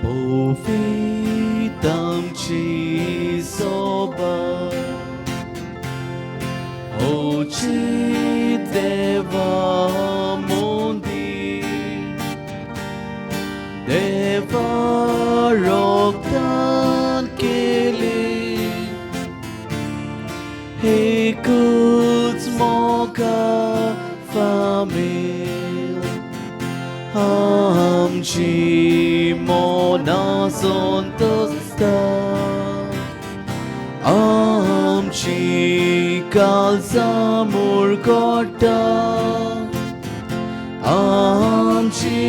पोफीत आमची सोबत होची देवा मोदी देवा रोगदान केले एकूच मोगा फामील आमची मोना संतोषता आमची काळजां मुरगोडटा आमची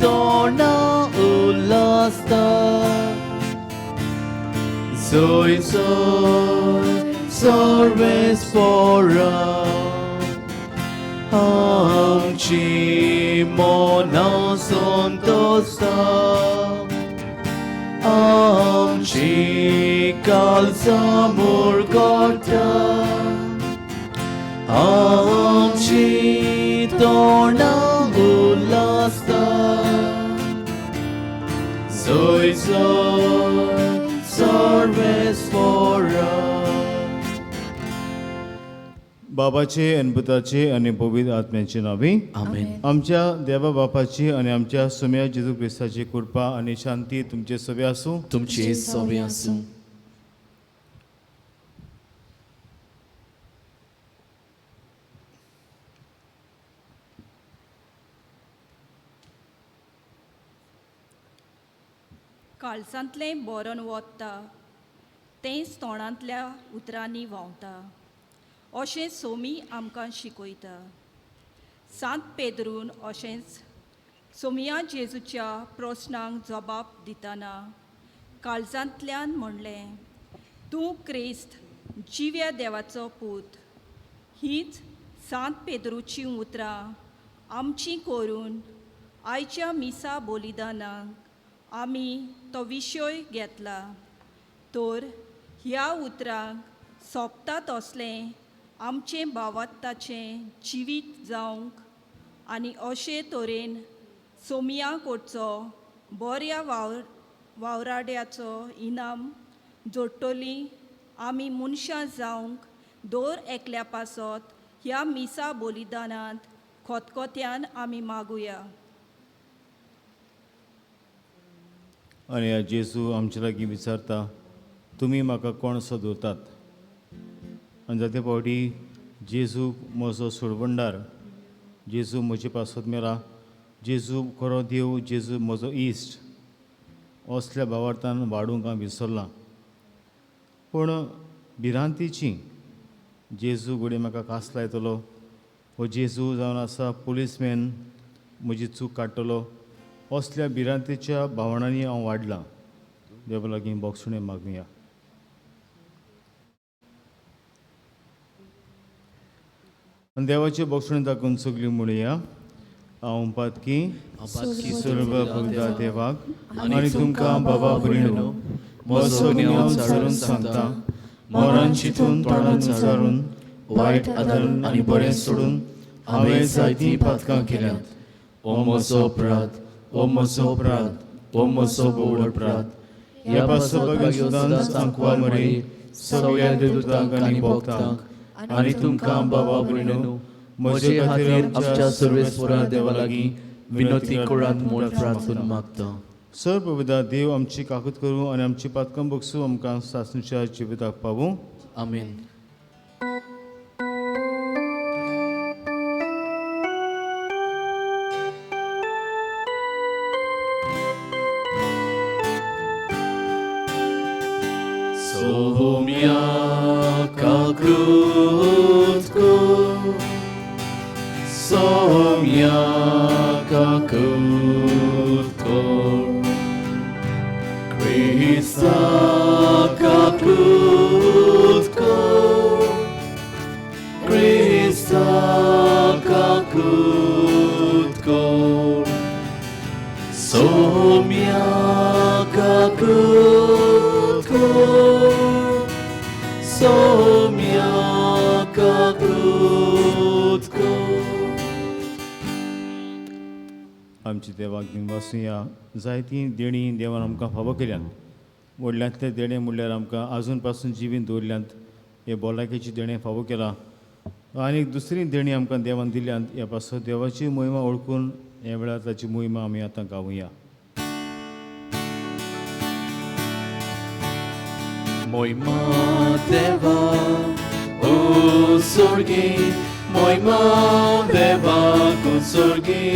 तोंडां उल्हासता Soy सर्वेस्परा आमची मोना संतोषता आमची काळजां मुरगोडटा आमची तोंडां उल्हासता Soy सर्वेस्परा बाबाचे आणि पुताचे आणि पवित्र आत्म्याचे नावे आमेन. आमच्या देवा बापाची आणि आमच्या सुम्या जेजू ख्रिस्ताची कृपा आणि शांती तुमचे सगळे असो. तुमची सवय आसूं. काळजांतलें बरोवन वता तेंच तोंडांतल्या उतरांनी व्हांवता अशें सोमी आमकां शिकयता. सांत पेद्रून अशेंच सोमिया जेजूच्या प्रस्नांक जबाब दितना काळजांतल्यान म्हणलें, तूं क्रिस्त जिव्या देवाचो पूत. हीच सांत पेद्रूची उतरां आमची करून आयच्या मिसा बलिदानाक आमी तो विशय घेतला. तर ह्या उतरांक सोंपता तसलें आमचें भावार्थाचें जिवीत जावंक आनी अशे तरेन सोमिया कडचो बऱ्या वावराड्याचो इनाम जोडटलीं आमी मनशां जावंक दर एकल्या पासत ह्या मिसा बलिदानांत खोतखोत्यान आमी मागुया. आणि ह्या जेजू आमचे लागीं विचारता, तुमी म्हाका कोण सो दवरतात? आनी जाते फावटी जेजू म्हजो सोडवंडार, जेजू म्हजे पासत मेला, जेजू खरो देव, जेजू म्हजो इश्ट असल्या भावार्थान वाडूंक हांव विसरलां. पूण भिरांतीची जेजू घडये म्हाका कास लायतलो, हो जेजू जावन आसा पुलीसमॅन म्हजी चूक काडटलो, असल्या भिरांतीच्या भावनांनी हांव वाडलां. देवा लागीं बोगसुणें मागुया. आनी देवाचे बोगसुणें दाखोवन सगळीं म्हणुया. हांव म्हणपात की सर्व भगता देवाक आनी तुमकां बाबा भयणो म्हजो हांव चाडून सांगता, मोरान चिंतून तोंडान विचारून वायट आदरून आनी बरें सोडून हांवें जायतीं पातकां केल्यात. ओ म्हजो अपराध, ओ म्हजो अपराध, ओ म्हजो बोड अपराध. ह्या पासोबाक सुद्दां सांगवा मरे सगळ्या देवतांक आनी भक्तांक आनी तुमकां बाबा भयणो म्हजे खातीर आमच्या सर्वेस्परा देवा लागीं विनोती करात म्हूण प्रार्थना मागता. सर्वविधा देव आमची काकूत करूं आनी आमची पातकां बगसूं आमकां सासणीच्या जिविताक पावूं. आमेन. Soumia kakutku, Soumia kakutku, Krista kakutku, Krista kakutku, Soumia kakutku. Soumia kakutku. आमची देवाक दिन वाचुया. जायतीं देणी देवान आमकां फावो केल्यात. व्हडल्यांतले देणे म्हणल्यार आमकां आजून पासून जिवीन दवरल्यांत. हे भलायकेची देणे फावो केला. आनी दुसरी देणी आमकां देवान दिल्यांत. ह्या पासून देवाची मोहिमा ओळखून ह्या वेळार ताची मोहिमा आमी आतां गावुया. Moima Deva, O Sorgi, Moima Deva, O Sorgi,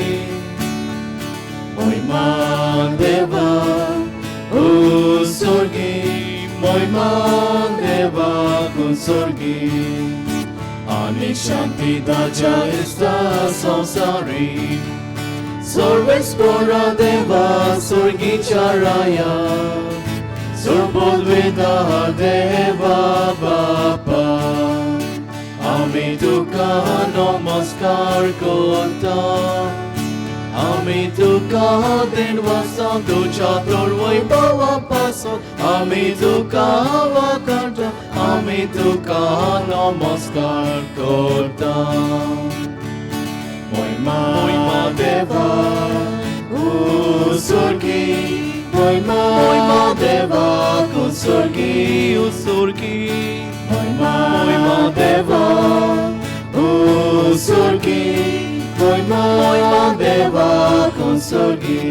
Moima Deva, O Sorgi, Moima Deva, O Sorgi, Ani Shanti Daja esta Sansari, Sorvespora Deva, Sorgi Charaya. Sorbodveda Deva Bapa, Ami Tuka Namaskar Kota, Ami Tuka Dinvasa Tucha Torvai Bava Paso, Ami Tuka Vakanta, Ami Tuka Namaskar Kota. Moima Deva, Usurgi. Moima Deva, Usurgi, Usurgi. Moima Deva, Usurgi. Moima Deva, Usurgi.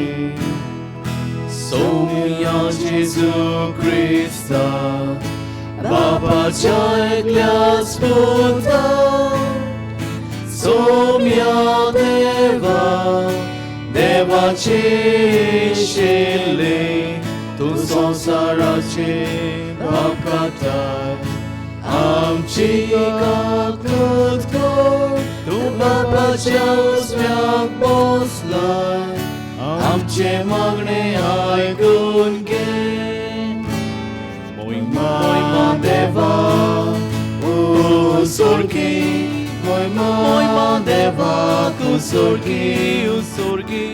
Somia Jesu Christa, Baba Chaiklas Buddha. Somia Deva, देवाचे शेले तू संसाराचे भागतात आमची काकूत कर तू बापाच्या उजव्याक बसलाय आमचे मागणे ऐकून घे मोहिमा देवा उsurgi Moima Deva Usurgi Usurgi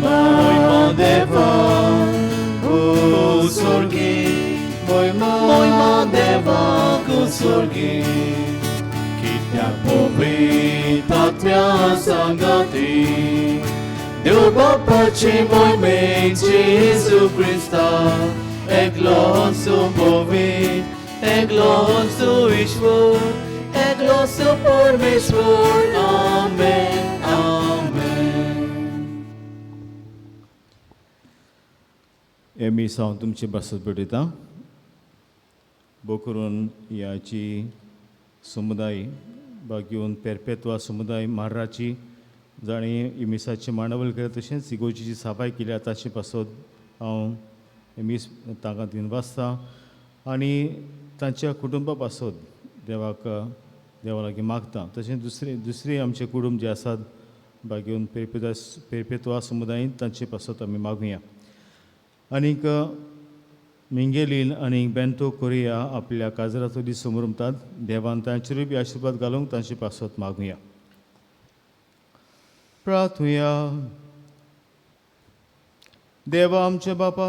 Moima Deva Usurgi Moima Deva Usurgi Kityak povit atmya sangati Dev Bapache Moime Jesu Christa Eglon su povit Eglon su Ishvor Egloso Parmeshwar, Amen, Amen. मी सावन तुमची बसत पडयता. बोकरून याची समुदाय बागेवन पेरपेत्वा समुदाय म्हाराची जाणी इमिसाची मांडावळ केल्या तशेंच इगोजीची साफाय केल्या ताचे पासत हांव इमीस तांकां दिन वाचता आनी तांच्या कुटुंबा पासत देवा लागीं मागता. तशेंच दुसरे आमचे कुटुंब जे आसात बागेवन पेरपेत्वा समुदायान तांचे पासत आमी मागुया. आनीक मिंगेलीन आनी बेंतो कोरिया आपल्या काजराचो दीस समोर उमतात. देवान तांचेरूय बी आशिर्वाद घालूंक तांचे पासत मागुया. प्रार्थुया. देवा आमचे बापा,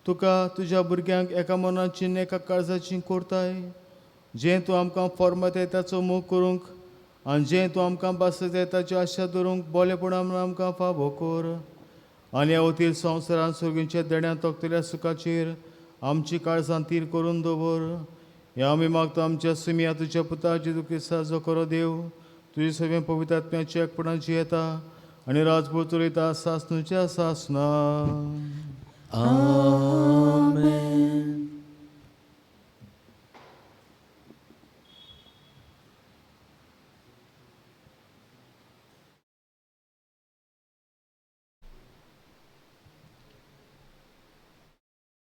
तुका तुज्या भुरग्यांक एका मनाची एका काळजाची कोरताय. जें तूं आमकां फॉर्मात ताचो मोग करूंक आनी जें तूं आमकां बासत ताची आशा धरूंक बोलेपणान आमकां फावो कर. आनी अवतीर संवसारांत सुरगीच्या देण्यात तोखतल्या सुखाचेर आमची काळजां तीर करून दवर. हे आमी मागता आमच्या सुमिया तुज्या पुता जेजू क्रिस्ताचो खरो देव. तुजे सगळें पवित्र आत्म्याची एकपणाची येता आनी राजपूत चलयता सासणूच्या सासना. Amen.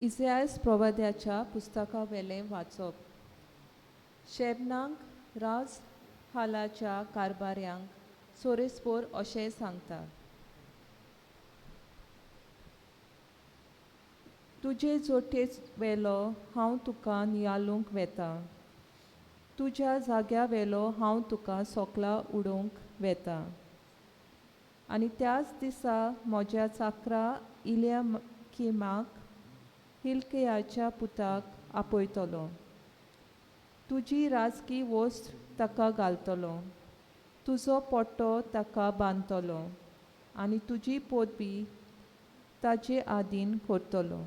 इसायास प्रवाद्याच्या पुस्तका वेलें वाचप. शेबनाक राज हालाच्या कारभाऱ्यांक सोरेस्पोर अशें सांगता. तुजे जोटेच वेलो हांव तुका नियालूंक वेता. तुज्या जाग्या वेलो हांव तुका सोकला उडोवंक वेता. आनी त्याच दिसा म्हज्या चाकरा इल्याकिमाक हिल्कियाच्या पुताक आपयतलो. तुजी राजकी वस्त ताका घालतलो. तुजो पोट्टो ताका बांदतलो. आनी तुजी पोतबी ताचे आदीन करतलो.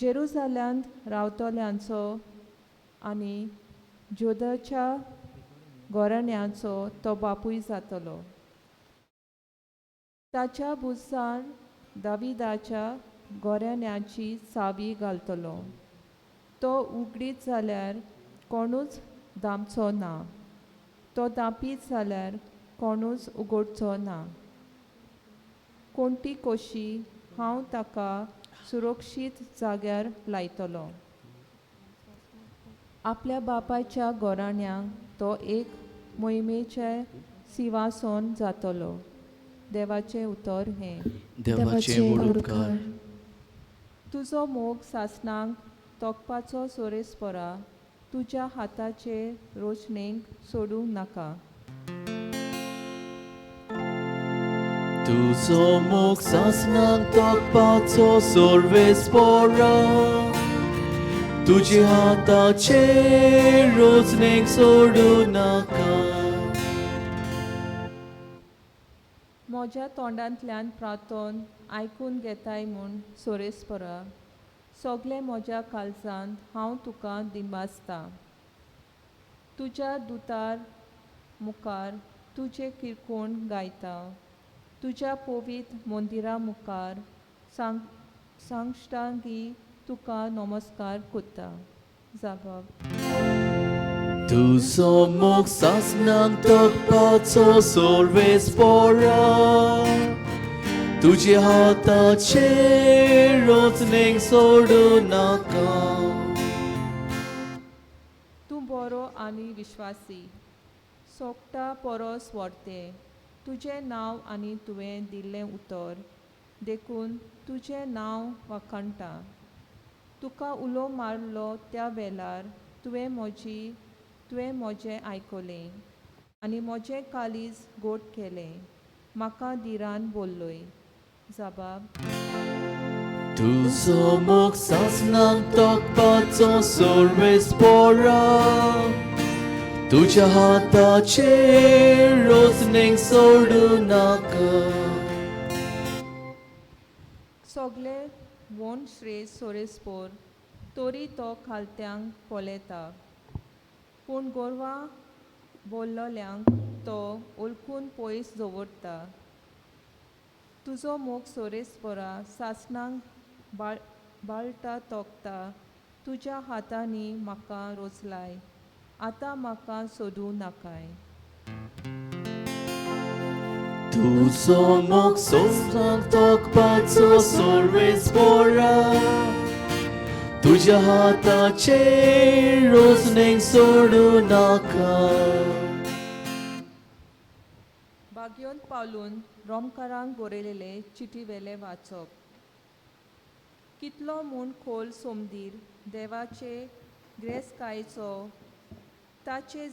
जेरुसाल्यांत रावतल्यांचो आनी जोदाच्या गोराण्यांचो तो बापूय जातलो. ताच्या बुसान दाविदाच्या गोराण्याची चावी घालतलो. तो उगडीत जाल्यार कोणूच दामचो ना. तो दांपीत जाल्यार कोणूच उगडचो ना. कोणटी कोशी हांव ताका सुरक्षीत जाग्यार लायतलो. आपल्या बापाच्या गोराण्यांक तो एक मोहिमेचे सिंहासन जातलो. देवाचें उतर हें. देवाचे व्हड उपकार. तुजो मोग सासणांक तोकपाचो सोरेस्परा तुज्या हाताचे रोचणेक सोडूंक नाका. तुजो मोग सासणांक तोकपाचो सोर्वेस्परा तुजे हाताचे रोचणेक सोडूं नाका. म्हज्या तोंडांतल्यान प्रार्थन आयकून घेताय म्हूण सोरेस्परा सगळे म्हज्या काळजांत हांव तुका दिंबासता. तुज्या दुतार मुखार तुजें किरकोण गायता. तुज्या पवित्र मंदिरा मुखार सांगश्टांगी तुका नमस्कार करता. जाबाब. तुजो मोग सासणांक तोकपाचो सोर्वेस्परा तुजे हाताचे रोचणेक सोडूं नाका. तूं बरो आनी विश्वासी सोगटा परस व्हरते. तुजें नांव आनी तुवें दिल्लें उतर देखून तुजें नांव वखणटा. तुका उलो मारलो त्या वेळार तुवें म्हजें आयकलें आनी म्हजें काळीज गोड केलें. म्हाका धिरान बोल्लोय. जाबाब. तुजो मोग सासणांक तोकपाचो सोर्वेस्परा तुज्या हाताचे रोचणेक सोडूं नाका. सगळे वोन श्रेय सोरेस्पोर तोरी तो खालत्यांक पोलेता. पूण गोरवां बोल्लोल्यांक तो ओळखून पयस दवरता. तुजो मोग सोरेस्पोरा सासणांक बाळटा तोकता. तुज्या हातांनी म्हाका रोचलाय. आतां म्हाका सोदूं नाकाय. तुजो मोग सासणांक तोकपाचो सोर्वेस्परा तुज्या हाताचे रोचणेक सोडूं नाका. बागयोन पावलून रोमकारांक बरयलेले चिटीवेले वाचप. कितलो म्हूण खोल सोमदीर देवाचे ग्रेस्कायेचो ताचे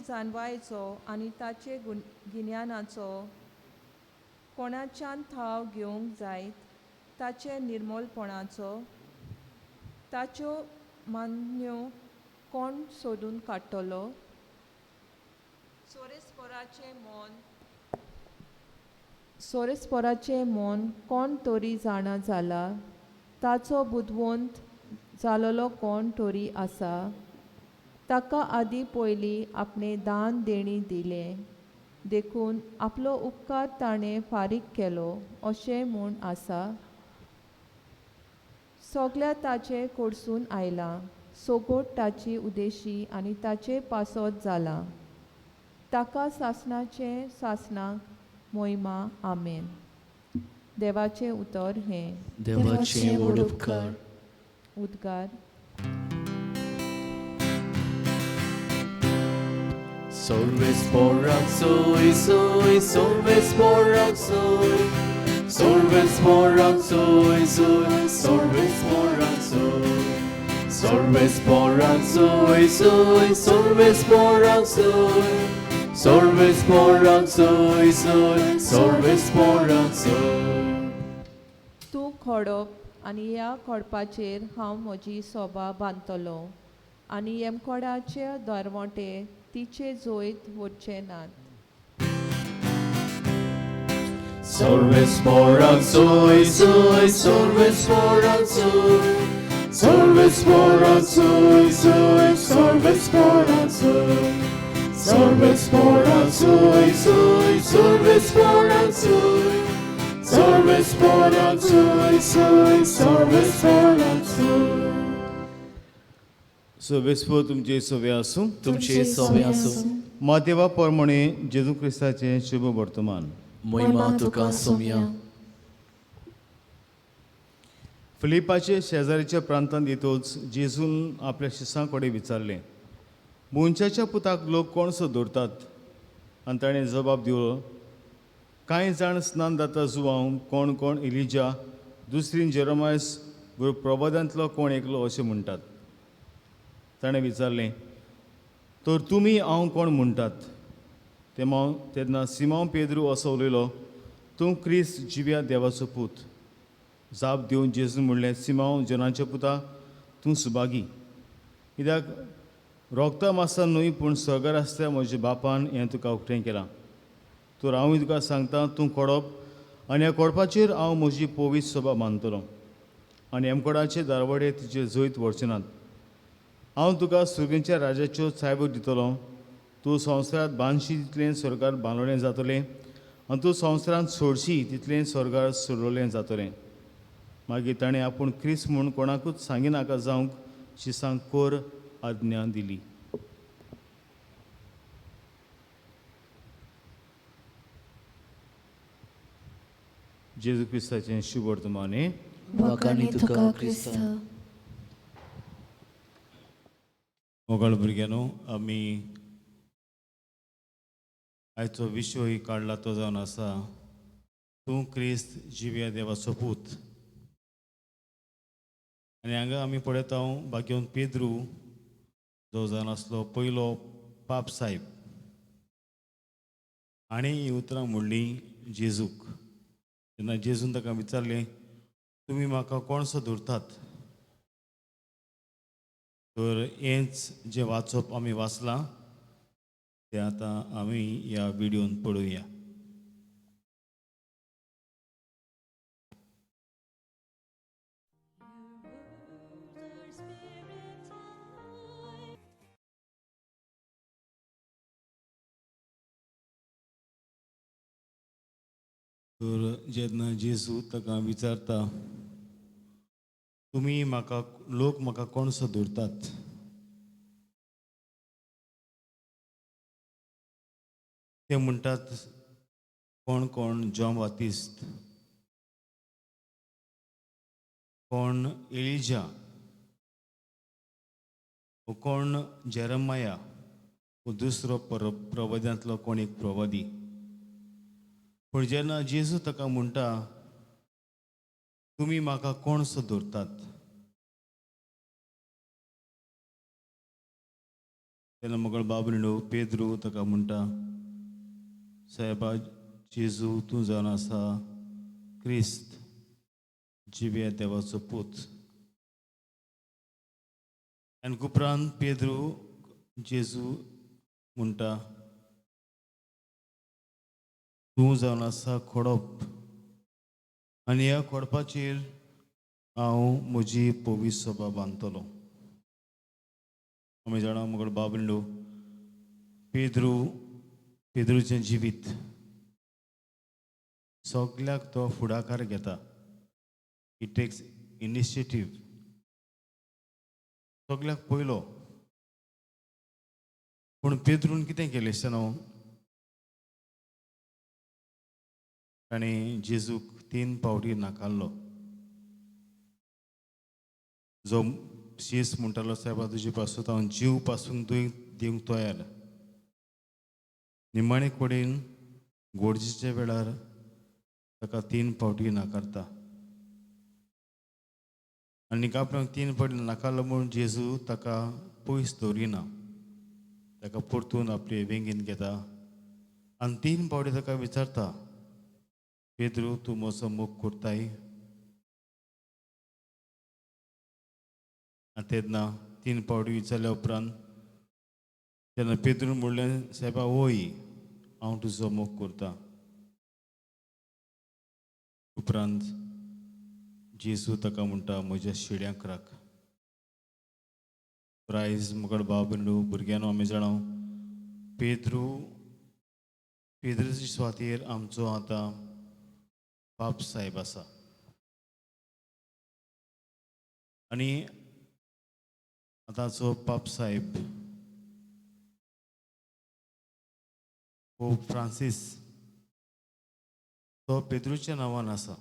जाणवायेचो आनी ताचे गिन्यानाचो कोणाच्यान थाव घेवंक जायत. ताचे निर्मलपणाचो ताच्यो मान्यो कोण सोदून काडटलो. सोरेस्पोराचें मोन कोण तरी जाणा जाला. ताचो बुदवंत जालोलो कोण तरी आसा. ताका आदी पयलीं आपणें दान देणी दिलें देखून आपलो उपकार ताणें फारीक केलो अशें म्हूण आसा. सगल्या ताचे कडसून आयलां. सोगोट ताची उदेशी आनी ताचे पासत जाला. ताका सासणांक मोहिमा. आमेन. देवाचें उतर हें. देवाचे व्हड उपकार. उद्गार. Sorbespora soy, soy, sorbespora soy, sorbespora soy, soy, sorbespora soy, sorbespora soy, soy, sorbespora soy, sorbespora soy, soy, sorbespora soy. तूं खडप आनी ह्या खडपाचेर हांव म्हजी सोबा बांदतलो आनी येमकोडाचे दरवटे तिचे जोयत वरचे नात. Sorvesporak soy, soy, sorvesporak soy. Sorvesporak soy, soy, sorvesporak soy. Sorvesporak soy, soy, sorvesporak soy. Sorvesporak soy, soy, sorvesporak soy. सो वेस्पो तुमचे सवे आसूं. तुमचे सवे आसूं. मातेवा पोरमणे जेजू क्रिस्ताचें शुभ वर्तमान. महिमा तुका सोम्या. फिलिपाचे शेजारीच्या प्रांतांत येतोच जेजून आपल्या शिसां कडेन विचारलें, मनशाच्या पुताक लोक कोण सो दवरतात? आनी ताणें जबाब दिलो, कांय जाण स्नान जाता जुवांव कोण कोण इलिजा, दुसरीन जेरोमायस प्रबोधांतलो कोण एकलो अशें म्हणटात. ताणें विचारलें, तर तुमी हांव कोण म्हणटात? तेन्ना सिमोन पेद्रू असो उलयलो, तूं क्रिस्त जिव्या देवाचो पूत. जाप दिवन जेजून म्हणलें, सिमोन जोनाच्या पुता, तूं सुभागी, कित्याक रोगता मासा न्हय पूण सगर आसता म्हज्या बापान हें तुका उक्तें केलां. तर हांवूय तुका सांगता, तूं कोडप आनी ह्या कोडपाचेर हांव म्हजी पवित्र सभा बांदतलों आनी हेमकोडाचे दारवाडे तिचे जैत व्हरचे नात. हांव तुका सुर्गेच्या राजाच्यो चायबो दितलों. तूं संवसारांत बांदशी तितलें स्वर्गार बांदलोलें जातलें आनी तूं संवसारांत सोडशी तितलें स्वर्गार सोडलोलें जातलें. मागीर ताणें आपूण क्रिस्त म्हूण कोणाकूच सांगिनाका जावंक शिसांक कोर आज्ञा दिली. जेजू क्रिस्ताचें शुभ वर्तमान. वखाणी तुका क्रिस्त. मोगाळ भुरग्यानो, आमी आयचो विशय काडला तो जावन आसा, तूं क्रिस्त जिव्या देवाचो पूत. आनी हांगा आमी पळयता भाग्यवन पेद्रू जो जावन आसलो पयलो पाप साहेब. आनी ही उतरां म्हणलीं जेजूक. तेन्ना जेजून ताका विचारलें, तुमी म्हाका कोण सो धरतात? तर हेंच जें वाचप आमी वाचलां तें आतां आमी ह्या विडियोन पळोवया. तर जेन्ना जेजू ताका विचारता, तुमी म्हाका लोक म्हाका कोण सो धरतात? ते म्हणटात कोण कोण जॉन बातिस्ट, कोण एलिजा, कोण जेरमाया, दुसरो प्रवाद्यांतलो कोण एक प्रवादी. पूण जेन्ना जेजू ताका म्हणटा, तुमी म्हाका कोण सो धरतात, तेन्ना मोगळ बाबलिणो पेद्रू ताका म्हणटा, सायबा जेजू, तूं जावन आसा क्रिस्त जिव्या देवाचो पूत. आनी उपरांत पेद्रू जेजू म्हणटा, तूं जावन आसा खोडप आनी ह्या खोडपाचेर हांव म्हजी पवित्र सभा बांदतलों. आमी जाणा मोगळ बाबलिणो, पेद्रूचें जिवीत सगल्याक तो फुडाकार घेता. ही टेक्स इनिशिएटीव. सगल्याक पयलो. पूण पेद्रून कितें केलें आसतना ताणें जेजूक 3 फावटी नाकारलो. जो शीस म्हणटालो, सायबा तुजे पासून हांव जीव पासून दिवंक तयार. निमाणे कडेन गोडजेच्या वेळार ताका 3 फावटी नाकारता. आनी आपणाक 3 फावटी नाकारलो म्हूण जेजू ताका पयस दवरिना. ताका परतून आपले वेंगेन घेता आनी 3 फावटी ताका विचारता, पेद्रू, तूं म्हजो मोग करताय? आनी तेन्ना 3 फावटी विचारल्या उपरांत तेन्ना पेद्रून म्हणलें, सायबा वय, हांव तुजो मोग करतां. उपरांत जेजू ताका म्हणटा म्हज्या शेड्यांक राख. प्रायज मुखार बाबू भुरग्यांनो आमी जाणां पेद्रूची सुवातेर आमचो आतां पाप साहेब आसा. आनी आतांचो पाप साहेब पोप फ्रांसीस तो पेद्रूच्या नांवान आसा.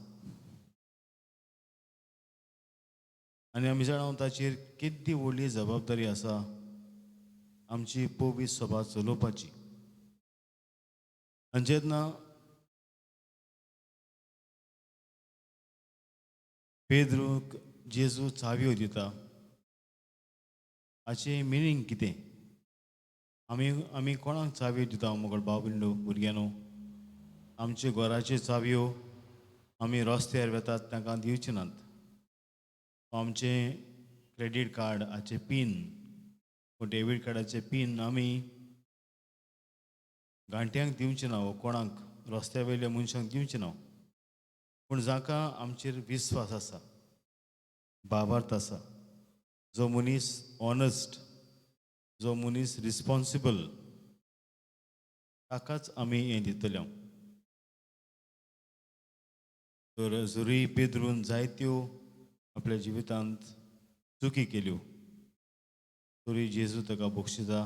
आनी आमी जाणां ताचेर कितली व्हडली जबाबदारी आसा आमची पवित्र सभा चलोवपाची. आनी जेन्ना पेद्रूक जेजू चाव्यो दिता हाचें मिनींग कितें? आमी कोणाक चाव्यो दिता मुगळ बाबू भुरग्यांनो? आमचे घराच्यो चाव्यो आमी रस्त्यार वेतात तांकां दिवचे नात. आमचे क्रेडीट कार्ड हाचे पीन डेबीट कार्डाचे पीन आमी गांठ्यांक दिवचे ना, कोणाक रस्त्या वयल्या मनशांक दिवचे ना. पूण जाका आमचेर विस्वास आसा, बाबार्थ आसा, जो मनीस ऑनस्ट, जो मनीस रिस्पॉन्सिबल, ताकाच आमी हें दितले. तर जरी पेद्रून जायत्यो आपल्या जिवितांत चुकी केल्यो तरी जेजू ताका बक्षिता.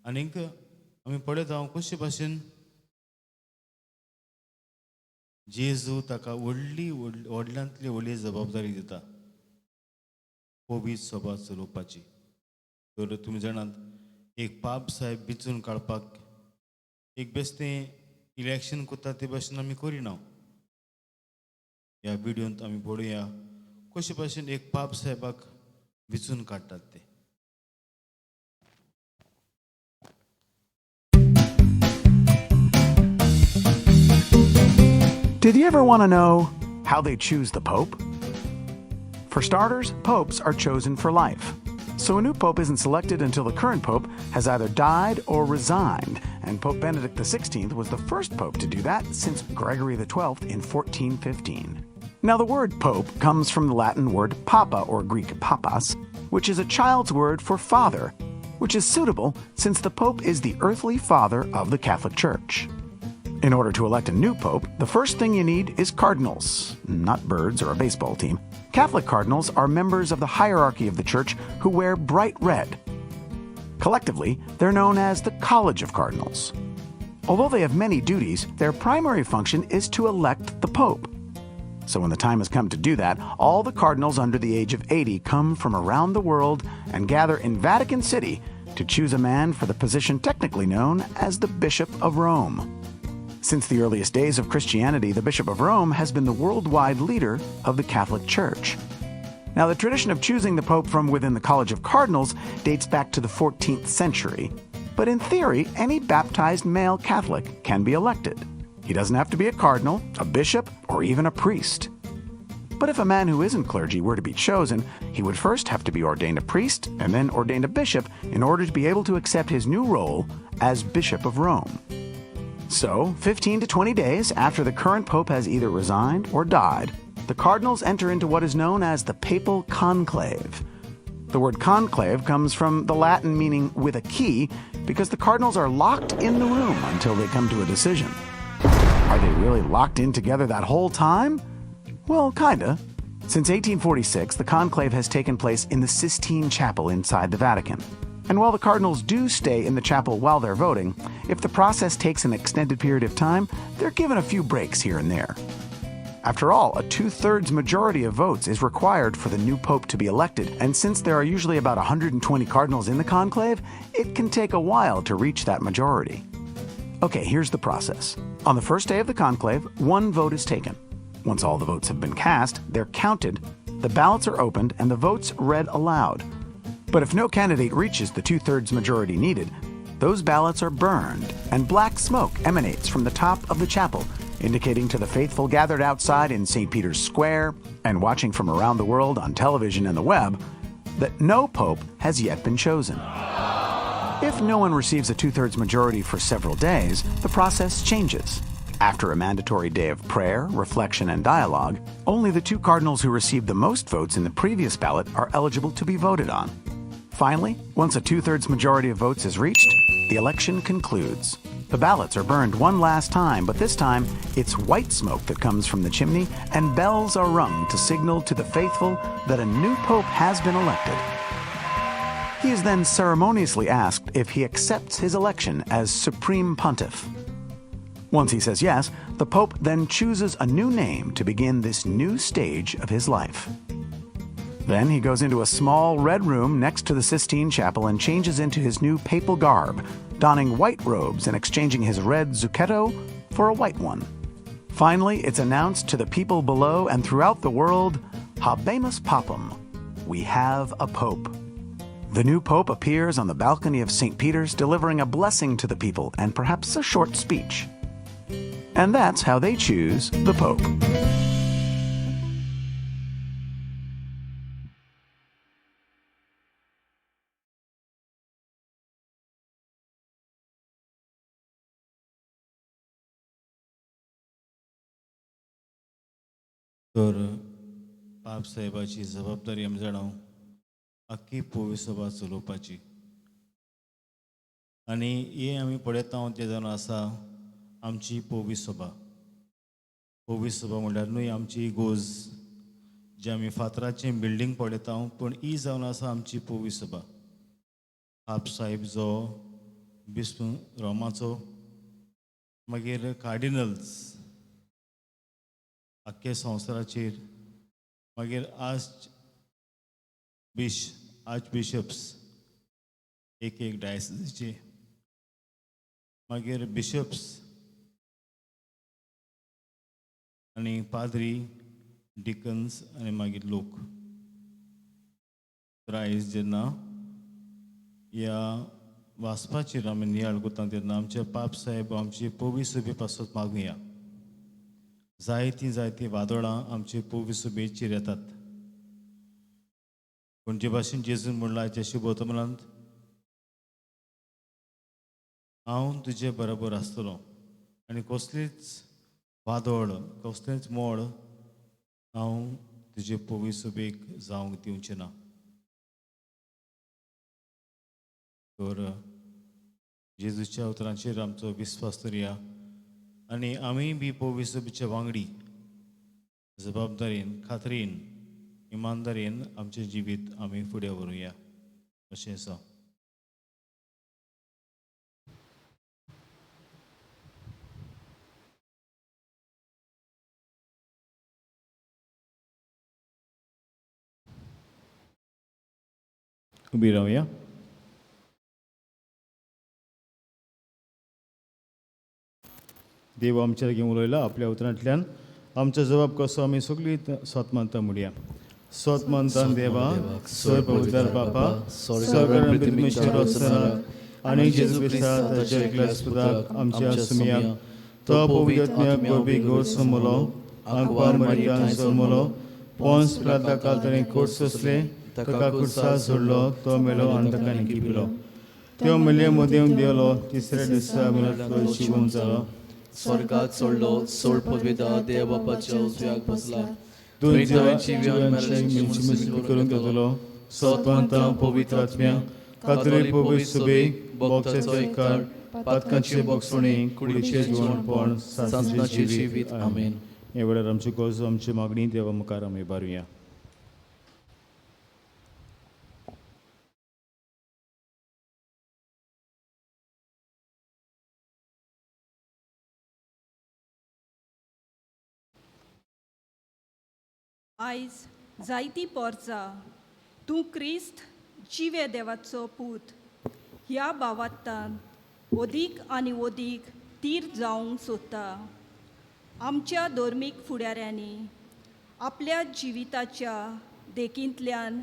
आनीक आमी पळयता कशे भाशेन जेजू ताका व्हडल्यांतली व्हडली जबाबदारी दिता पवित्र सभा चलोवपाची. तर तुमी जाणात एक पाप साहेब बिचून काडपाक एक बेश्टें इलेक्शन करता ते भाशेन आमी करिना. ह्या विडियोंत आमी पळोवया कशे भाशेन एक पाप साहेबाक विचून काडटात ते. Did you ever want to know how they choose the Pope? For starters, popes are chosen for life. So a new pope isn't selected until the current pope has either died or resigned, and Pope Benedict XVI was the first pope to do that since Gregory XII in 1415. Now the word pope comes from the Latin word papa, or Greek papas, which is a child's word for father, which is suitable since the pope is the earthly father of the Catholic Church. In order to elect a new pope, the first thing you need is cardinals, not birds or a baseball team. Catholic cardinals are members of the hierarchy of the Church who wear bright red. Collectively, they're known as the College of Cardinals. Although they have many duties, their primary function is to elect the Pope. So when the time has come to do that, all the cardinals under the age of 80 come from around the world and gather in Vatican City to choose a man for the position technically known as the Bishop of Rome. Since the earliest days of Christianity, the Bishop of Rome has been the worldwide leader of the Catholic Church. Now, the tradition of choosing the Pope from within the College of Cardinals dates back to the 14th century. But in theory, any baptized male Catholic can be elected. He doesn't have to be a cardinal, a bishop, or even a priest. But if a man who isn't clergy were to be chosen, he would first have to be ordained a priest and then ordained a bishop in order to be able to accept his new role as Bishop of Rome. So, 15 to 20 days after the current pope has either resigned or died, the cardinals enter into what is known as the papal conclave. The word conclave comes from the Latin meaning with a key because the cardinals are locked in the room until they come to a decision. Are they really locked in together that whole time? Well, kinda. Since 1846, the conclave has taken place in the Sistine Chapel inside the Vatican. And while the cardinals do stay in the chapel while they're voting, if the process takes an extended period of time, they're given a few breaks here and there. After all, a 2/3 majority of votes is required for the new pope to be elected, and since there are usually about 120 cardinals in the conclave, it can take a while to reach that majority. Okay, here's the process. On the first day of the conclave, one vote is taken. Once all the votes have been cast, they're counted, the ballots are opened, and the votes read aloud. But if no candidate reaches the 2/3 majority needed, those ballots are burned, and black smoke emanates from the top of the chapel, indicating to the faithful gathered outside in St. Peter's Square and watching from around the world on television and the web that no pope has yet been chosen. If no one receives a 2/3 majority for several days, the process changes. After a mandatory day of prayer, reflection, and dialogue, only the two cardinals who received the most votes in the previous ballot are eligible to be voted on. Finally, once a two-thirds majority of votes is reached, the election concludes. The ballots are burned one last time, but this time it's white smoke that comes from the chimney, and bells are rung to signal to the faithful that a new pope has been elected. He is then ceremoniously asked if he accepts his election as Supreme Pontiff. Once he says yes, the Pope then chooses a new name to begin this new stage of his life. Then he goes into a small red room next to the Sistine Chapel and changes into his new papal garb, donning white robes and exchanging his red zucchetto for a white one. Finally, it's announced to the people below and throughout the world, Habemus Papam, we have a Pope. The new Pope appears on the balcony of St. Peter's, delivering a blessing to the people and perhaps a short speech. And that's how they choose the Pope. तर पाप साहेबाची जबाबदारी आमी जाणाव आख्खी पोवी सभा चलोवपाची आनी हे आमी पळयता ते जावन आसा आमची पोवी सभा म्हणल्यार न्हय आमची इगोज जे आमी फातराचें बिल्डींग पळयता पूण ही जावन आसा आमची पोवी सभा. पाप साहेब जो बिस्प रोमाचो मागीर कार्डिनल्स आख्खे संवसाराचेर मागीर आर्च बिशप्स एक डायसिसचे मागीर बिशप्स आनी पाद्री डिकन्स आनी मागीर लोक. तर आयज जेन्ना ह्या वाचपाचेर आमी नियाळ करता तेन्ना आमचे पाप साहेब आमची पोवी सभे पासत मागुया. जायतीं वादळां आमचे पोवी सभेचेर येतात पूण जे भाशेन जेजून म्हणलां त्या शुभवर्तमानांत हांव तुजे बरोबर आसतलों आनी कसलीच वादळ कसलेंच मोड हांव तुजे पोवी सभेक जावंक दिवचें ना. तर जेजूच्या उतरांचेर आमचो विस्वास दवरया आनी आमी बी पोवी सभेच्या वांगडी जबाबदारेन खात्रीन इमानदारेन आमचें जिवीत आमी फुडें व्हरूया अशें आसा. उबी रावया. देव आमच्या घेवन उलयला आपल्या उतरांतल्यान आमचो जबाब कसो आमी सगळीं स्वत मानता म्हणया. स्वत मानता देवा सर पवित्र बापा सगळ्या पृथ्वीचेर आसतना आनी जेजू क्रिस्ताक ताच्या एकल्या सुदाक आमच्या सुमियाक तो पवित्र गोबी गोड समलो आंकवा मरियान समलो पोन्स पिलाता काल ताणें कोट सोंसले ताका खुर्सा सोडलो तो मेलो आनी ताका निकिपिलो त्यो मेले मदेव देवलो तिसऱ्या दिसा मिलांतलो जिवंत जालो स्वर्गात सोडलो सोड पदवेदा देव बापाच्या उजव्याक बसला दुयेंतांची विनवणी करून घेतलो. सत्वंता पवित्र आत्म्या कातरी पवित्र सुबे बोगचाचो एकार पातकांचे बोगसणी कुडीचे जिवणपण सासणाचे जिवीत आमेन. हे वेळार आमची गोज आमची मागणी देवा मुखार आमी बारुया. आयज जायतीं पोरसां तूं क्रिस्त जिवे देवाचो पूत ह्या भावार्थान ओदीक आनी ओदीक तीर जावंक सोदता. आमच्या धर्मीक फुडाऱ्यांनी आपल्या जिविताच्या देखींतल्यान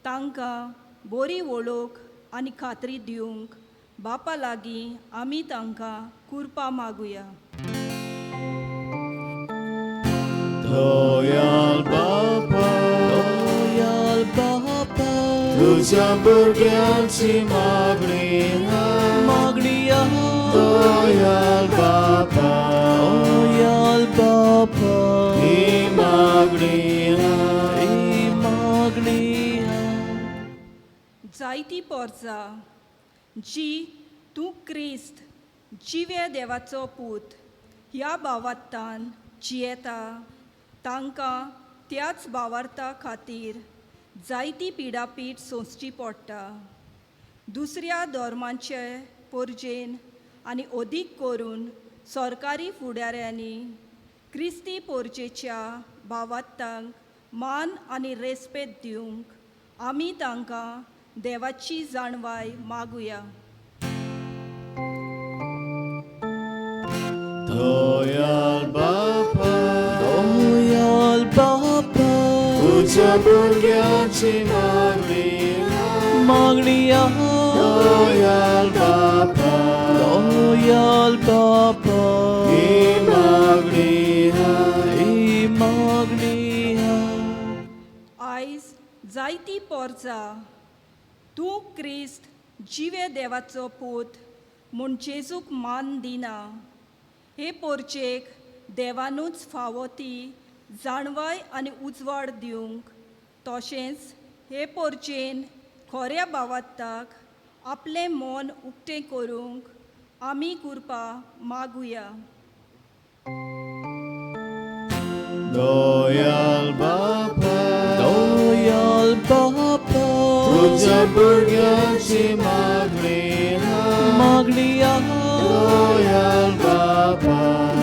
तांकां बरी वळख आनी खात्री दिवंक बापा लागीं आमी तांकां कृपा मागुया. Loyal Papa, Loyal Papa, तुझ्या भुरग्यांची मागणी दोयाल बापा ही मागणी जायती पोरसां जी तूं क्रिस्त जिवे देवाचो पूत ह्या भावार्थान जियेता तांकां त्याच भावार्था खातीर जायती पिडापीड सोंसची पडटा. दुसऱ्या धर्मांचे पोरजेन आनी अदीक करून सरकारी फुडाऱ्यांनी क्रिस्ती पोरजेच्या भावार्थांक मान आनी रेस्पेद दिवंक आमी तांकां देवाची जाणवाय मागुया. दोयाल बापा तुझ्या भुरग्यांची मागणी दोयाल बापा ही मागणी आयज जायती पोरसां तूं क्रिस्त जिवे देवाचो पूत म्हूण जेजूक मान दिना. हे पोरचेक देवानूच फावो ती जाणवाय आनी उजवाड दिवंक तशेंच हे पोरचेन खऱ्या भावार्थाक आपलें मन उक्तें करूंक आमी कृपा मागुया. दोयाल बापा तुझ्या भुरग्यांची मागणी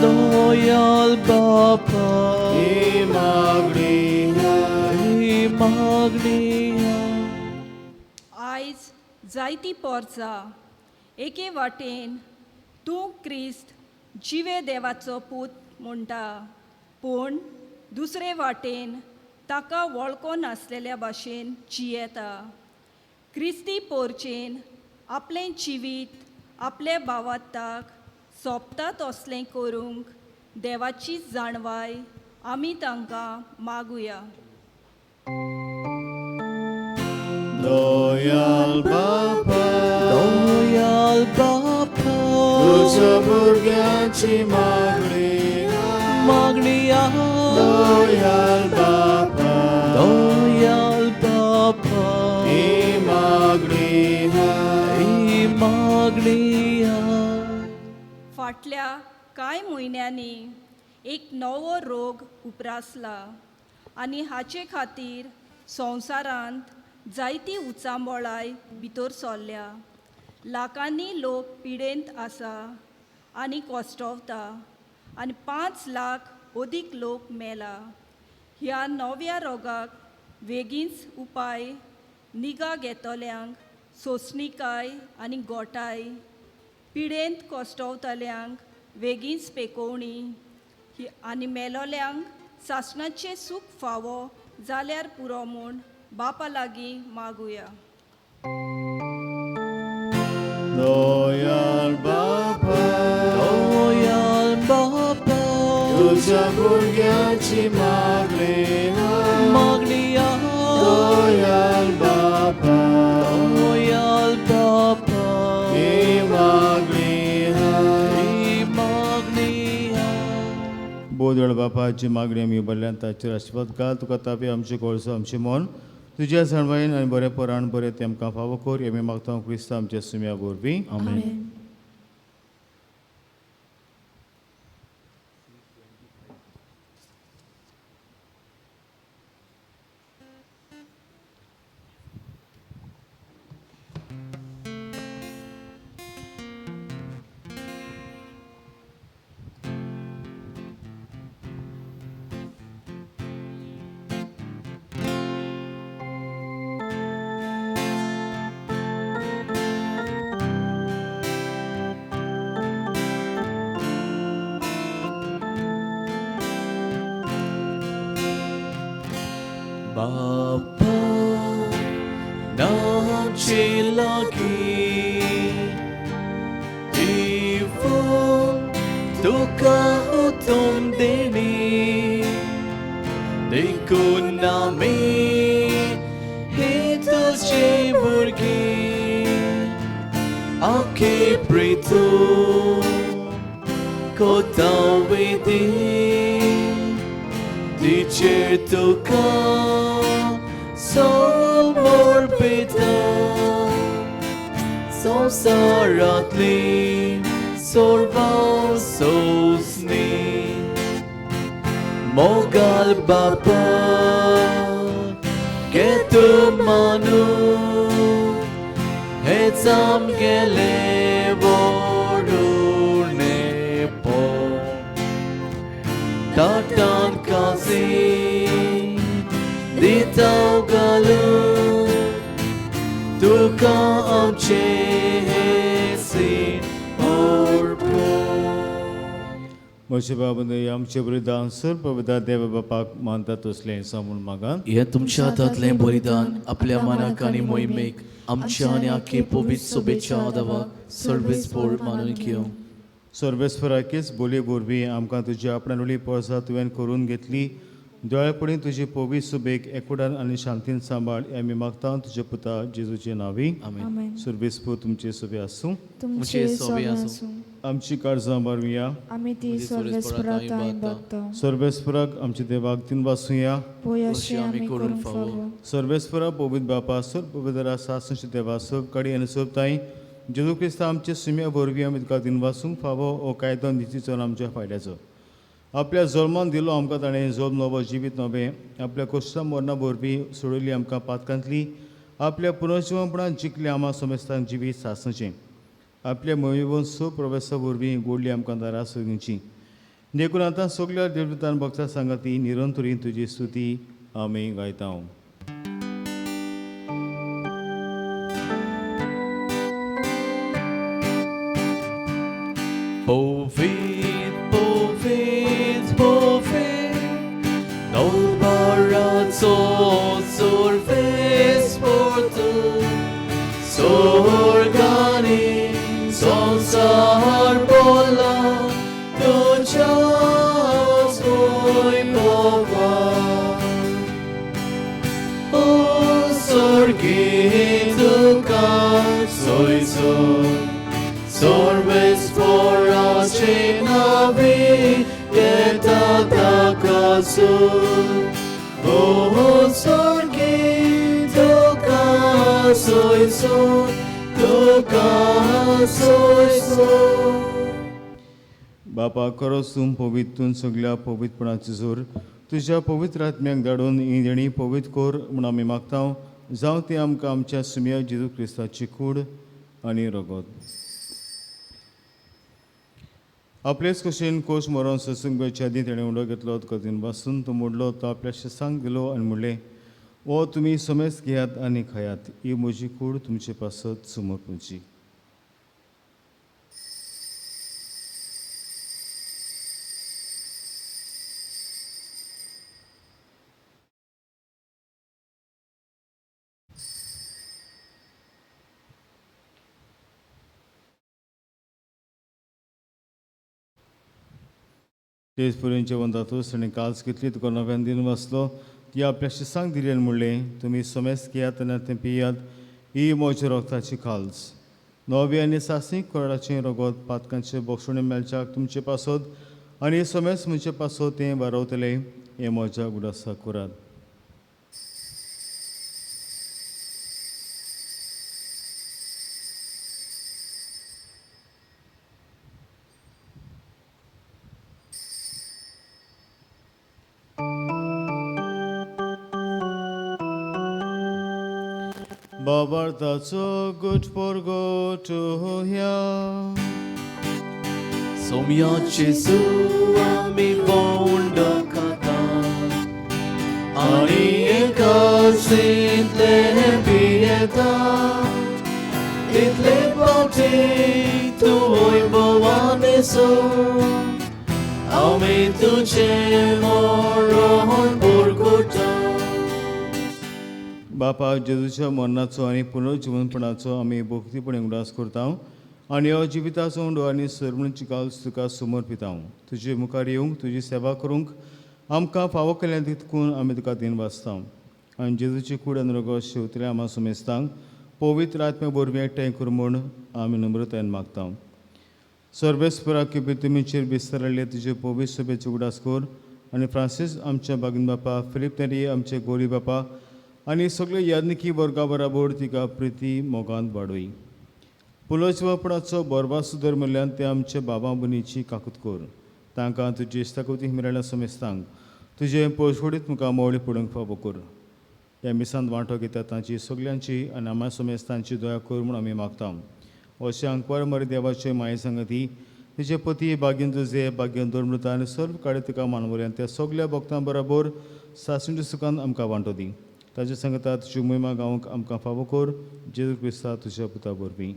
दोयाल बापा ही मागणी आयज जायती पोरसां एके वाटेन तूं क्रिस्त जिवे देवाचो पूत म्हणटा पूण दुसरे वाटेन ताका वळखो नासलेल्या भाशेन जियेता. क्रिस्ती पोरचेन आपलें जिवीत आपल्या भावार्थाक सोंपता तसलें करूंक देवाची जाणवाय आमी तांकां मागुया. दोयाल बापा तुझ्या भुरग्यांची मागणी दोयाल बापा ही मागणी फाटल्या कांय म्हयन्यांनी एक नवो रोग उप्रासला आनी हाचे खातीर संवसारांत जायती उचांबळाय भितर सरल्या. लाखांनी लोक पिडेंत आसा आनी कोश्टवता आनी 5 लाख अदीक लोक मेला. ह्या नव्या रोगाक बेगीनच उपाय निगा घेतल्यांक सोंसणीकाय आनी गोठाय पिडेंत कोश्टवतल्यांक बेगीनच पेकोवणी आनी मेलोल्यांक सासणाचें सूख फावो जाल्यार पुरो म्हूण बापा लागीं मागुया. दोयाल बापा तुझ्या भुरग्यांची मागणी दोयाल बापा ही मागणी बोदळ बापाची मागणी आमी उबारल्यान ताचेर आशिर्वाद घाल. तुका तापे आमचे कळसो आमचें मन तुज्या जाणवायेन आनी बरें पराण बरें तें आमकां फावो कर. आमी मागता क्रिस्त आमच्या सुम्या वरवीं आमेन. Bapa nace lagi Ivo tuka utom deni Deko nami Hito je भुरगीं आखे प्रितू कोतावेदी दिचेर तुका समोर पिता संसारातली सोर्वां सोसनी मोगाल बापा के तू मानू हेच आमगेले वोरुने पो ताटान काजी दिताव घालू तुका आमचे म्हजे बाबंदय आमचे बलिदान सर्व पवित्र देव बापाक मानतात तसलें सांगून मागान हे तुमच्या हातांतलें बलिदान आपल्या मनाक आनी मोहिमेक आमच्या आनी आख्खे पवित्र सोबेच्या आदावाक सर्वेस्पोर मानून घेवं. सर्वेस्पराकीच बोली बोरवी आमकां तुजी आपणावली पळसा तुवें करून घेतली दोळ्यापणी तुजी पवित्र सुबेक एकुडान आनी शांतीन सांबाळ हे आमी मागता तुजे पुता जेजूचे नांवी. आमेन. सर्वेस्पूर तुमचे सोबे आसूं. तुमचे सोबे आसूं. आमची काळजां बारवया. आमी ती सर्वेस्पराक मागता. सर्वेस्पराक आमच्या देवाक तीन वासूया. पोयाशी आमी करून फावो. सर्वेस्परा पवित्र बापा सर पवित्र सासनचे देवा सब कडी आनी सब ताई जेजू क्रिस्ता आमचे सुम्या बोरवी आमी तुका तीन वासूंक फावो ओ कायदो नितीचो आमच्या फायद्याचो. आपल्या जल्मान दिलो आमकां ताणें जल्म नवो जिवीत नवें आपल्या कोश्टा मरणा बोरवी सोडली आमकां पातकांतली आपल्या पुनर्जिवनपणान जिखली आम्हा समेस्तांक जिवीत सासणेचें आपल्या मोहिमेन सो प्रवेशा वरवीं गोडली आमकां दारां सगळींची देखून आतां सगल्या देवतान भक्तां सांगाती निरंतरी तुजी स्तुती आमी गायता. Povit, povit, povit, Nolbarazo sorves portu, Sorgani, sonsar bola, Tujas voi pova. O sorgituka soy soy, Sorves for us navi eta takasu. Oh, sorgituka soy soy, tuka soy soy. बापा करोसूम पवित्रून सगळ्या पवित्रपणाची जोर तुज्या पवित्र आत्म्याक धाडून ही देणी पवित्र कोर म्हूण आमी मागता. जावं ती आमकां आमच्या सुम्या जेजू क्रिस्ताची कूड आनी रगत. आपलेच कशेन कोश मरोन सत्संग गोंयच्या आदीं तेणें उडो घेतलो कथीन वाचून तो मोडलो तो आपल्या शिसांक दिलो आनी म्हणलें ओ तुमी समेस्त घेयात आनी खायात ही म्हजी कूड तुमचे पासत समर्पूची. तेच पर्यंत जेवण जातूच ताणें काल्स घेतली तुका नव्यान दिन वाचलो ती आपल्या शिसांक दिली आनी म्हणलें तुमी समेस्त घेयात आनी तें पियात ही म्हज्या रोगताची काल्स. नवे आनी सासीक कोरडाचें रगत पातकांचे बोक्षणे मेलच्याक तुमचे पासत आनी समेस्त म्हणजे पासत तें वारवतलें हें म्हज्या गुडासा करात. बाबार्थाचो गुट पोरगोटुया Somia Jesu ami bonda kata Ani ekasit le pieta Itle bauti tu oi boane so Ami tuche moron porgota बापा जेजूच्या मरणाचो आनी पुनर्जीवनपणाचो आमी भक्तीपणे उडास करता आनी हो जिविताचो उंडो आनी सर्वणीची काल तुका समर्पिता. तुजे मुखार येवंक तुजी सेवा करूंक आमकां फावो केल्ल्या तितकून आमी तुका दिन वाचता आनी जेजूची कूड आनी रगत शेवतले आम्हा समेस्तांक पवित्र आत्म्या बोरवी एकठांय कर म्हूण आमी नम्रतायेन मागता. सर्वेस्परा की तुमीचेर विस्तारले तुजे पवित्र सभेचो उगडास कर आनी फ्रांसीस आमच्या बागीन बापा, फिलीप नेरी आमचे गोरी बापा आनी सगळे यादनिकी वर्गा बराबर तिका प्रिती मोगान वाडोय. पुलोचवापणाचो बरबा सुदर म्हणल्यान ते आमच्या बाबा भयणीची काकूत कर. तांकां तुजी इश्टाकुती मेळ्ळ्या समेस्तांक तुजे पोळफोडीत मुखार मोवळी पडूंक फावो कर. ह्या मिसांत वांटो घेता तांची सगल्यांची आनी आम्हा समेस्तांची दया कर म्हूण आमी मागता. अशें अंकवार मरे देवाचे माये सांगती तुजे पती बागेन तुजे बागेन दोरमृता आनी सर्व काडे तुका मानवऱ्यान त्या सगल्या भक्तां बरोबर सासणेच्या सुखान आमकां वांटो दी. ताचे सांगता तुजी मोहिमा गावंक आमकां फावो कर. जेजू क्रिस्ता तुज्या पुता वरवीं.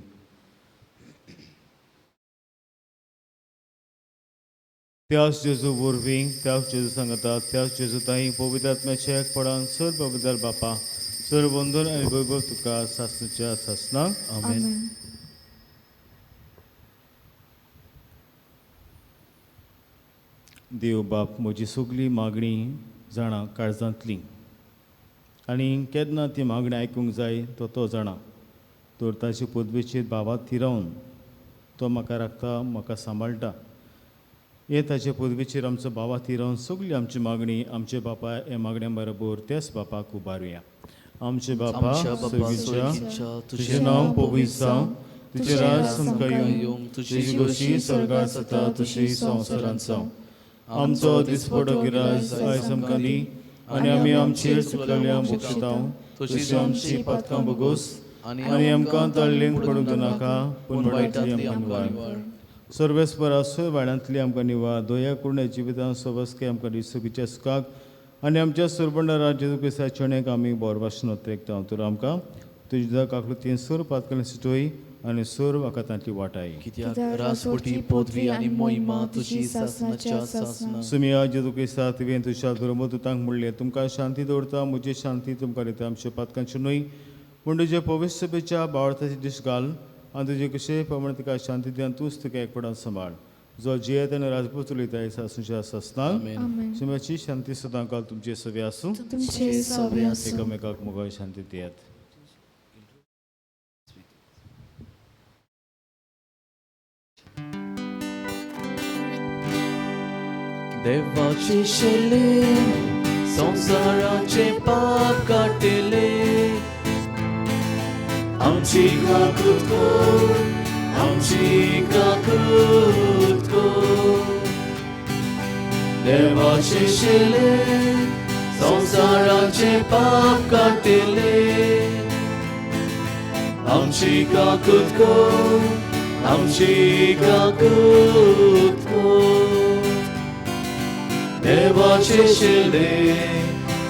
त्याच जेजू वरवीं त्याच जेजू सांगता त्याच जेजू ताई पवित्र आत्म्याच्या एकपणान सर्व पवित्र बापा सर्व वंदन आनी वैभव तुका सासणेच्या सासणाक. आमेन. देव बाप म्हजी सगली मागणी जाणा काळजांतली आनी केन्ना ती मागणी आयकूंक जाय तो जाणा. तर ताचे पदवेचेर भावात ती रावन तो म्हाका राखता, म्हाका सांबाळटा. हे ताचे पदवेचेर आमचो भावा ती रावन सगळी आमची मागणी आमचे बापा हे मागण्या बरोबर त्याच बापाक उबारुया. आमचे बापा स्वर्गीच्या तुजें नांव पवित्र जावं, तुजें राज आमकां येवं, तुजी गोशी स्वर्गांत जाता तशी संवसारांत जावं. आमचो दिसपडो गिराय आयज आमकां दी आनी आमी आमचेर चुकलेल्या बक्षितांव तशी आमची पातकां बोगोस आनी आमकां तळलेंक पडूंक नाका पूण वायटांतली आमकां निवार. सर्वेस्परा सोय वाड्यांतली आमकां निवार. दया करून जिवितांत सवस्के आमकां दिसुकीच्या सुखाक आनी आमच्या सुरबंडा राज्य क्रिस्ताच्या चणेक आमी बोरभाशेन तेकता. तर आमकां तुज्या काकूतीन सूर पातकांनी सुटोय आनी सूर वाकातांतली वाटाय. कित्याक राजपोटी पदवी आनी मोहिमा तुजी सासणाच्या सासना. सुमिया जेजू क्रिस्ता तुवें तुज्या धर्मदुतांक म्हणलें तुमकां शांती दवरता, म्हजी शांती तुमकां दिता. आमच्या पातकांची न्हय पूण तुजे पवित्र सभेच्या बावळताचे दीस घाल आनी तुजे कशे प्रमाणे तिका शांती दिवन तूंच तिका एकपणान सांबाळ. जो जियेत आनी राजपूत उलयता सासूच्या सासनाक. सुम्याची शांती सदां काल तुमचे सवे आसूं. एकामेकाक मोगाळ शांती दियात. देवाचे शेले संसाराचे पाप काटिले. आमची काकूत कर, आमची काकूत कर. देवाचे शेले संसाराचे पाप काटिले. आमची काकूत कर, आमची काकूत कर. देवाचे शेले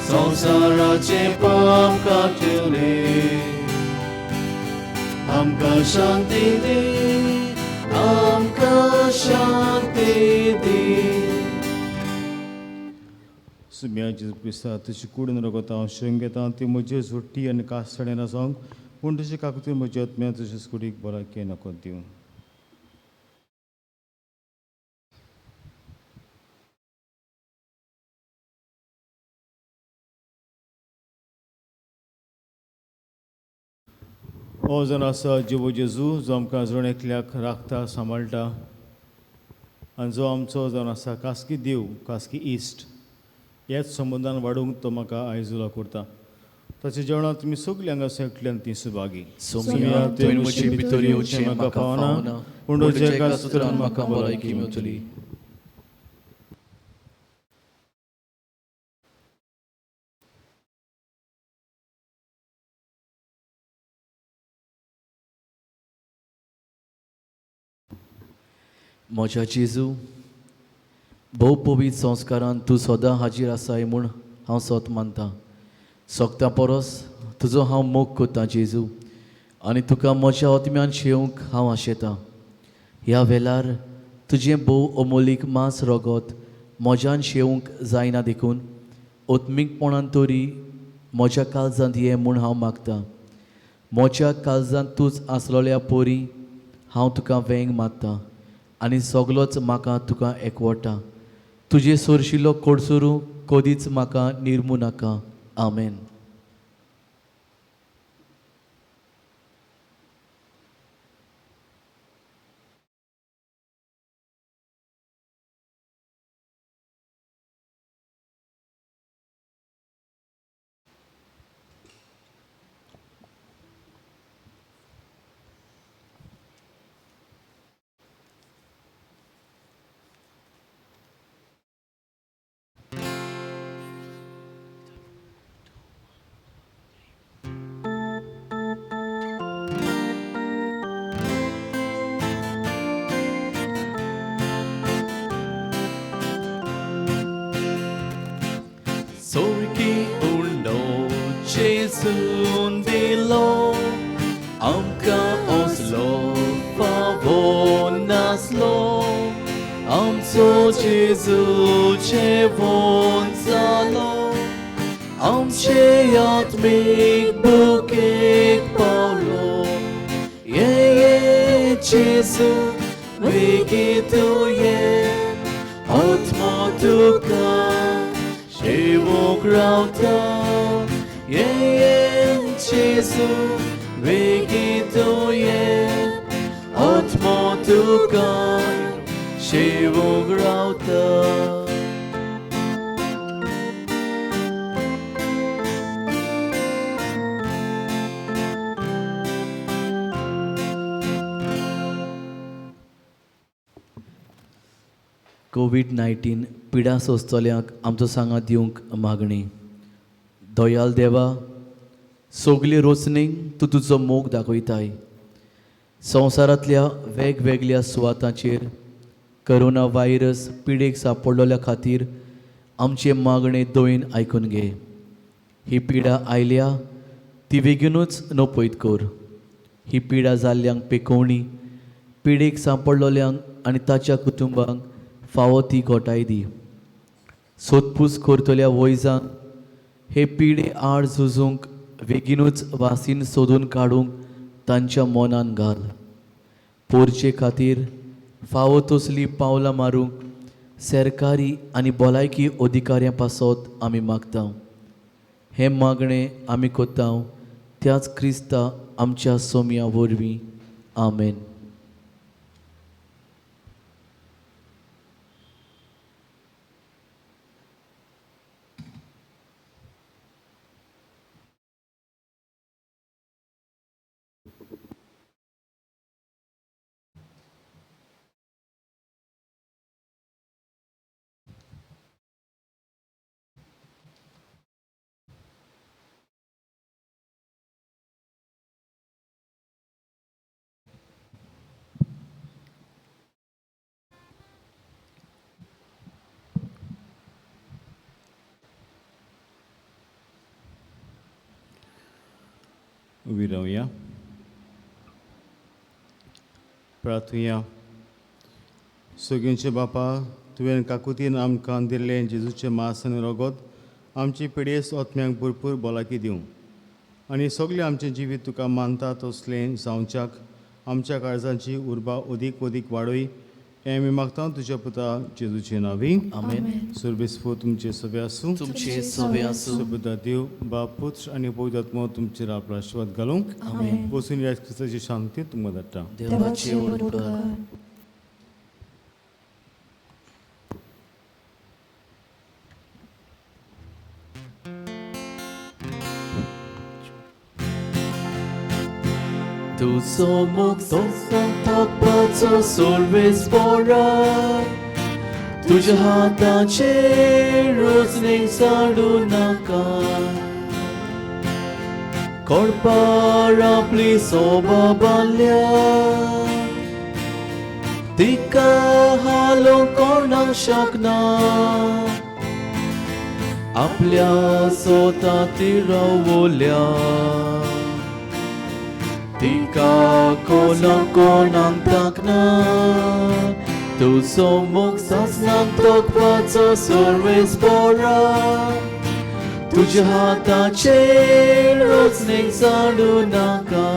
संसाराचे पाप काटिले. आमकां शांती दी, आमकां शांती दी. सुम्या जेजू क्रिस्ता तुजी कूडून रगता हांव शेंग घेता ती म्हजी झुट्टी आनी कास्तडे नासोंक पूण तुजी काकुती म्हजी आत्म्या तुजे कुडीक भलायकी नकळो दिवं. हो जण आसा जिवो जेजू जो आमकां जण एकल्याक राखता, सांबाळटा आनी जो आमचो जावन आसा खासगी देव, खासगी इश्ट. ह्याच संबंदान वाडूंक तो म्हाका आयज उलो करता. ताच्या जेवणांत तुमी सगळीं हांगासर एकल्यान ती सुभागी. सोमिया तुवें म्हजे भितर येवचें म्हाका पावना पूण तुज्या एका सुत्रान म्हाका भलायकी मेळटली. म्हज्या जेजू भोव पवित्र संस्कारांत तूं सदां हाजीर आसाय म्हूण हांव सोत मानतां. सोगता परस तुजो हांव मोग करतां जेजू आनी तुका म्हज्या आत्म्यान शेवंक हांव आशेतां. ह्या वेळार तुजें भोव अमोलीक मांस रगत म्हज्यान शेवंक जायना देखून ओत्मीकपणान तरी म्हज्या काळजांत ये म्हूण हांव मागतां. म्हज्या काळजांत तूंच आसलोल्या पोरी हांव तुका वेंग मागतां आनी सगलोच म्हाका तुका एकवटा. तुजे सोरशिल्लो कोडसुरू कदीच म्हाका निर्मू नाका. आमेन. वाचून दिलो आमकां असलो फावो नासलो आमचो जेजू जेवण जालो आमचे आत्मीक बुकेक पावलो ये जेजू बेगीन तूं ये आत्मा तुका शेवोक रावता ये जेजू बेगीन तूं ये आत्मा तुका शेवोक रावता कोविड-19 पिडा सोंसतल्यांक आमचो सांगात दिवंक मागणी दयाल देवा सगली रोचणीक तूं तुजो मोग दाखयताय संवसारांतल्या वेगवेगळ्या सुवातांचेर कोरोना व्हायरस पिडेक सांपडलेल्या खातीर आमचे मागणे दोयन आयकून घे ही पिडा आयल्या ती बेगीनूच नपयत कर ही पिडा जाल्ल्यांक पेकोवणी पिडेक सांपडलेल्यांक आनी ताच्या कुटुंबांक फावो ती घोटाय दी सोदपूस करतल्या वैजांक हे पिडे आड झुजूंक बेगीनूच वासीन सोदून काडूंक तांच्या मनान घाल पोरचे खातीर फावो तसली पावलां मारूंक सरकारी आनी भलायकी अधिकाऱ्यां पासत आमी मागता हे मागणे आमी कोत्ता त्याच क्रिस्ता आमच्या सोम्या वरवीं आमेन उबी रावया प्रार्थुया सगळ्यांचे बापा तुवें काकुतीन आमकां दिल्लें जेजूचें मांस आनी रगत आमची पिडेस आत्म्यांक भरपूर भलायकी दिवं आनी सगळें आमचें जिवीत तुका मानता तसलें जावच्याक आमच्या काळजांची उर्बा अदीक अदीक वाडय हें आमी मागता तुज्या पुता जेजूचे नांवी आमेन सुरबेस्फो तुमचे सगळे आसूं तुमचे सवे आसूं सुबुदा देव बाप पुत्र आनी पवित्र आत्मा तुमचेर आपलो आशिर्वाद घालूंक बसून ह्या क्रिस्ताची शांती तुमकां धाडटा देवाचे उरकर तुझो मोग संतापाचो सोर्वेस बोरा तुझ्या हाताचेर रोजनेक झाडू नाका कोणपार आपली सोबा बांदल्या तिका हालोवंक कोणाक शकना आपल्या स्वता ती रावल्या तिका कोणाक ताकना तुजो मोग सासनाक तोखपाचो सर्वेस बोरा तुझ्या हाताचेर रोजनेक झाडू नाका